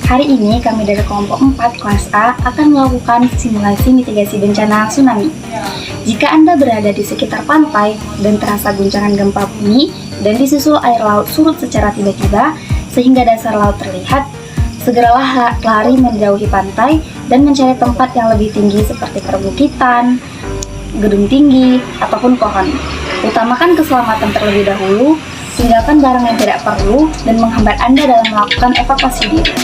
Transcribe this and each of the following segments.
Hari ini kami dari kelompok 4 kelas A akan melakukan simulasi mitigasi bencana tsunami. Jika Anda berada di sekitar pantai dan terasa guncangan gempa bumi dan disusul air laut surut secara tiba-tiba sehingga dasar laut terlihat, segeralah lari menjauhi pantai dan mencari tempat yang lebih tinggi seperti perbukitan, gedung tinggi, ataupun pohon. Utamakan keselamatan terlebih dahulu, tinggalkan barang yang tidak perlu dan menghambat Anda dalam melakukan evakuasi diri.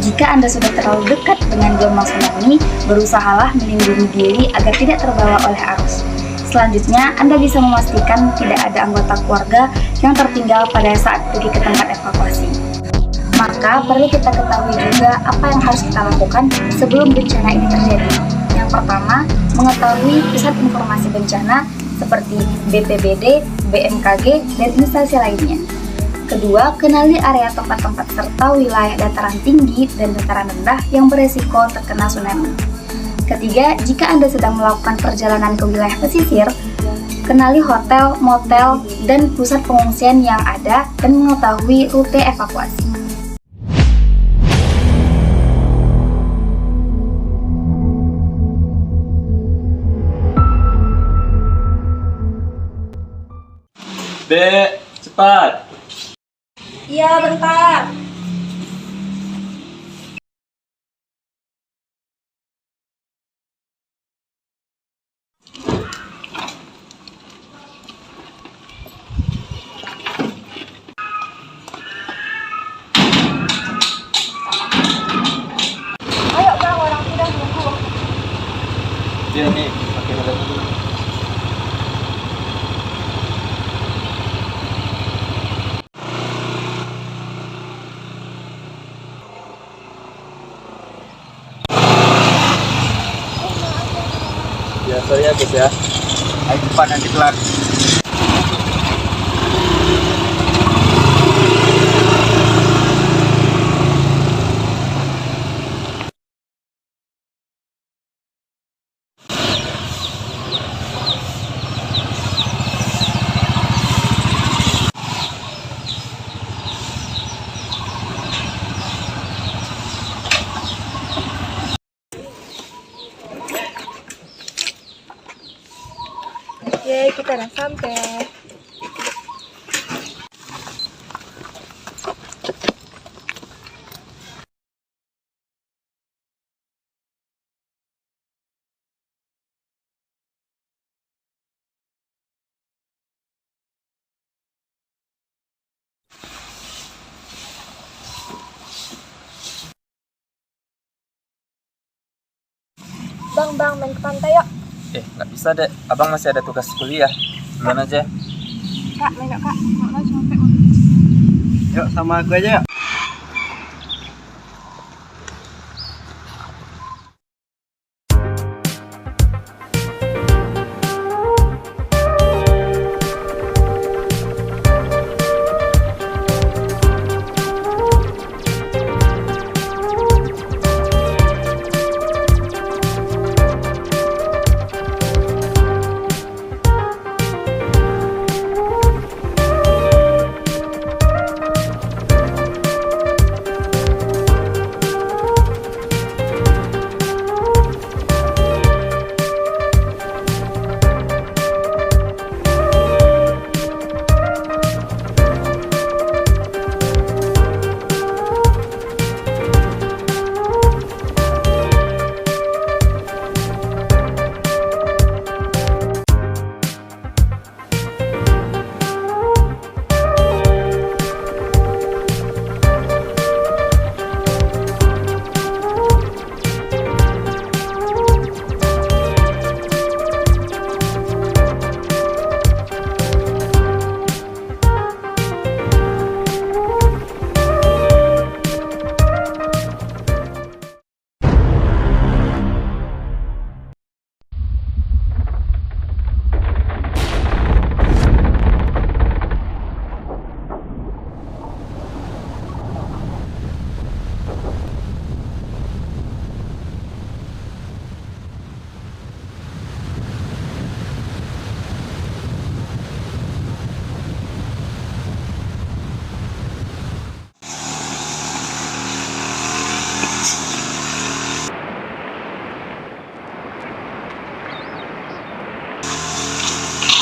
Jika Anda sudah terlalu dekat dengan gelombang tsunami, berusahalah melindungi diri agar tidak terbawa oleh arus. Selanjutnya, Anda bisa memastikan tidak ada anggota keluarga yang tertinggal pada saat pergi ke tempat evakuasi. Maka, perlu kita ketahui juga apa yang harus kita lakukan sebelum bencana ini terjadi. Yang pertama, mengetahui pusat informasi bencana seperti BPBD, BMKG, dan instansi lainnya. Kedua, kenali area tempat-tempat serta wilayah dataran tinggi dan dataran rendah yang beresiko terkena tsunami. Ketiga, jika Anda sedang melakukan perjalanan ke wilayah pesisir, kenali hotel, motel, dan pusat pengungsian yang ada dan mengetahui rute evakuasi. Dek, cepat. Iya, bentar. Ayo, Bang, orang sudah nunggu. Iya nih, pakai roda dulu. Ya, sorry ya guys ya. Ayo cepat nanti kelar. Oke, kita udah sampai. Bang, main ke pantai yuk. Nggak bisa dek, abang masih ada tugas kuliah. Gimana aja? Kak, main yuk, Kak. Nggak sampai. Yuk, sama aku aja yuk.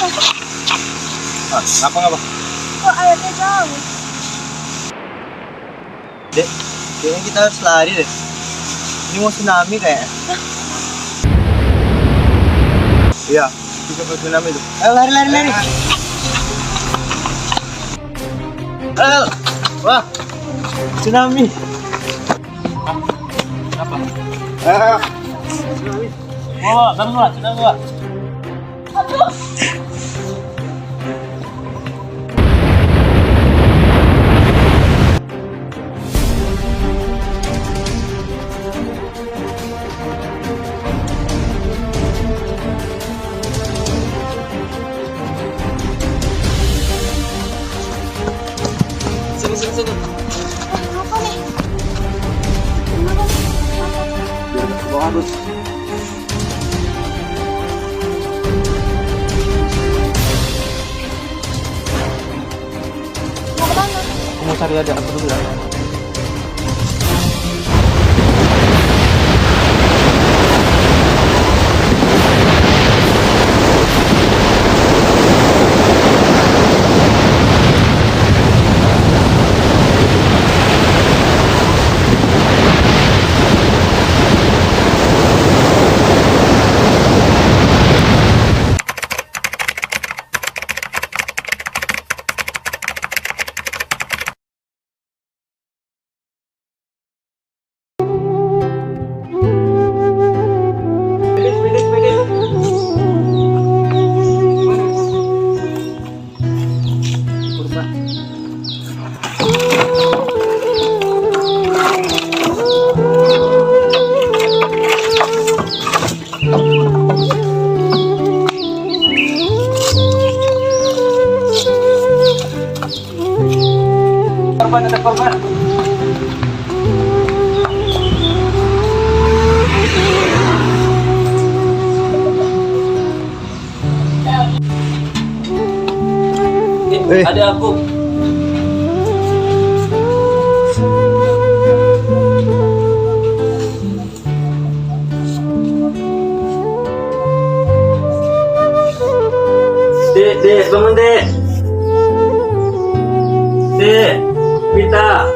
Ngapa? Kok airnya jauh? Dek, kayaknya kita harus lari deh. Ini mau tsunami kayaknya. Iya, kita mau tsunami tuh. Ayo lari. Ayo, wah, tsunami. Kenapa? Ayo. Oh, sudah gua. Sini. Apa nih? Bagus. Mau kemana? Aku mau cari adik aku dulu ya. Ada korban. Ada aku. Dek, bangun dek. Dek, Vita.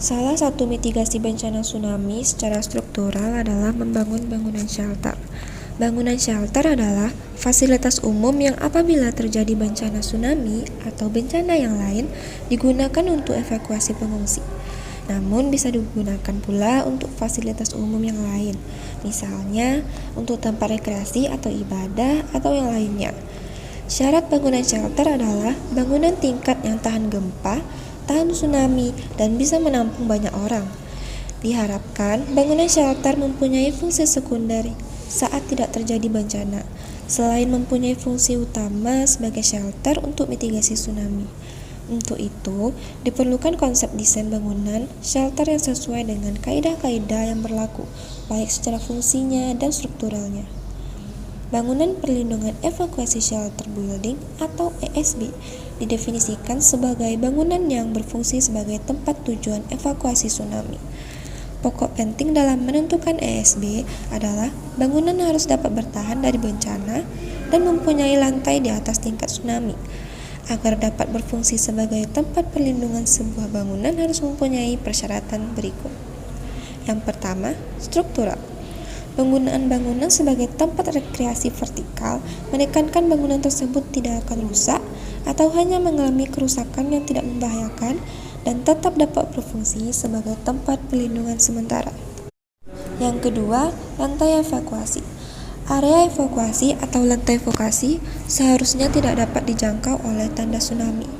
Salah satu mitigasi bencana tsunami secara struktural adalah membangun bangunan shelter. Bangunan shelter adalah fasilitas umum yang apabila terjadi bencana tsunami atau bencana yang lain digunakan untuk evakuasi pengungsi. Namun bisa digunakan pula untuk fasilitas umum yang lain, misalnya untuk tempat rekreasi atau ibadah atau yang lainnya. Syarat bangunan shelter adalah bangunan tingkat yang tahan gempa, tahan tsunami, dan bisa menampung banyak orang. Diharapkan bangunan shelter mempunyai fungsi sekunder saat tidak terjadi bencana, selain mempunyai fungsi utama sebagai shelter untuk mitigasi tsunami. Untuk itu, diperlukan konsep desain bangunan shelter yang sesuai dengan kaidah-kaidah yang berlaku, baik secara fungsinya dan strukturalnya. Bangunan Perlindungan Evakuasi Shelter Building atau ESB didefinisikan sebagai bangunan yang berfungsi sebagai tempat tujuan evakuasi tsunami. Pokok penting dalam menentukan ESB adalah bangunan harus dapat bertahan dari bencana dan mempunyai lantai di atas tingkat tsunami. Agar dapat berfungsi sebagai tempat perlindungan, sebuah bangunan harus mempunyai persyaratan berikut. Yang pertama, struktural. Penggunaan bangunan sebagai tempat rekreasi vertikal menekankan bangunan tersebut tidak akan rusak atau hanya mengalami kerusakan yang tidak membahayakan dan tetap dapat berfungsi sebagai tempat perlindungan sementara. Yang kedua, lantai evakuasi. Area evakuasi atau lantai evakuasi seharusnya tidak dapat dijangkau oleh tanda tsunami.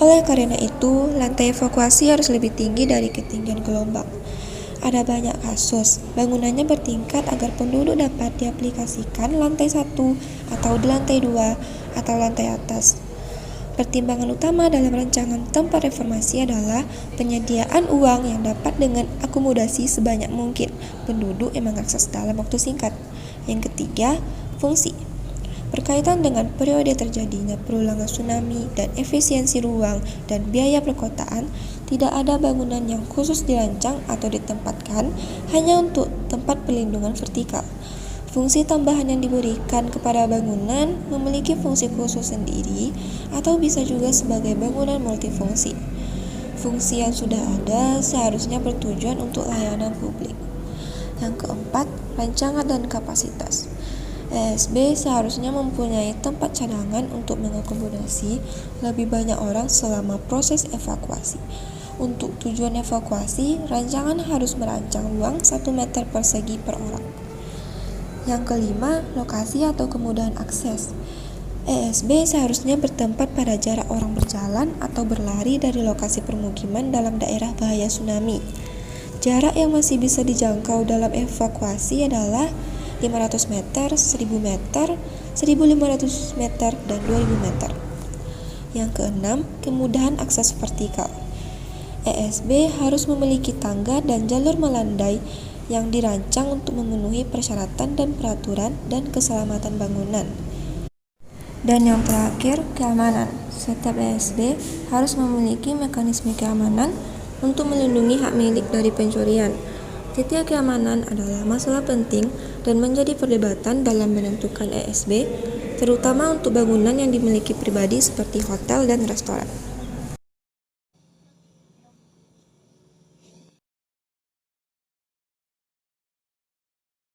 Oleh karena itu, lantai evakuasi harus lebih tinggi dari ketinggian gelombang. Ada banyak kasus, bangunannya bertingkat agar penduduk dapat diaplikasikan lantai 1 atau di lantai 2 atau lantai atas. Pertimbangan utama dalam rancangan tempat reformasi adalah penyediaan uang yang dapat dengan akomodasi sebanyak mungkin penduduk yang mengakses dalam waktu singkat. Yang ketiga, fungsi. Berkaitan dengan periode terjadinya perulangan tsunami dan efisiensi ruang dan biaya perkotaan, tidak ada bangunan yang khusus dirancang atau ditempatkan hanya untuk tempat pelindungan vertikal. Fungsi tambahan yang diberikan kepada bangunan memiliki fungsi khusus sendiri atau bisa juga sebagai bangunan multifungsi. Fungsi yang sudah ada seharusnya bertujuan untuk layanan publik. Yang keempat, rancangan dan kapasitas. ESB seharusnya mempunyai tempat cadangan untuk mengakomodasi lebih banyak orang selama proses evakuasi. Untuk tujuan evakuasi, rancangan harus merancang ruang 1 meter persegi per orang. Yang kelima, lokasi atau kemudahan akses. ESB seharusnya bertempat pada jarak orang berjalan atau berlari dari lokasi permukiman dalam daerah bahaya tsunami. Jarak yang masih bisa dijangkau dalam evakuasi adalah 500 meter, 1000 meter, 1500 meter, dan 2000 meter. Yang keenam, kemudahan akses vertikal. ESB harus memiliki tangga dan jalur melandai yang dirancang untuk memenuhi persyaratan dan peraturan dan keselamatan bangunan. Dan yang terakhir, keamanan. Setiap ESB harus memiliki mekanisme keamanan untuk melindungi hak milik dari pencurian. Titik keamanan adalah masalah penting dan menjadi perdebatan dalam menentukan ESB, terutama untuk bangunan yang dimiliki pribadi seperti hotel dan restoran.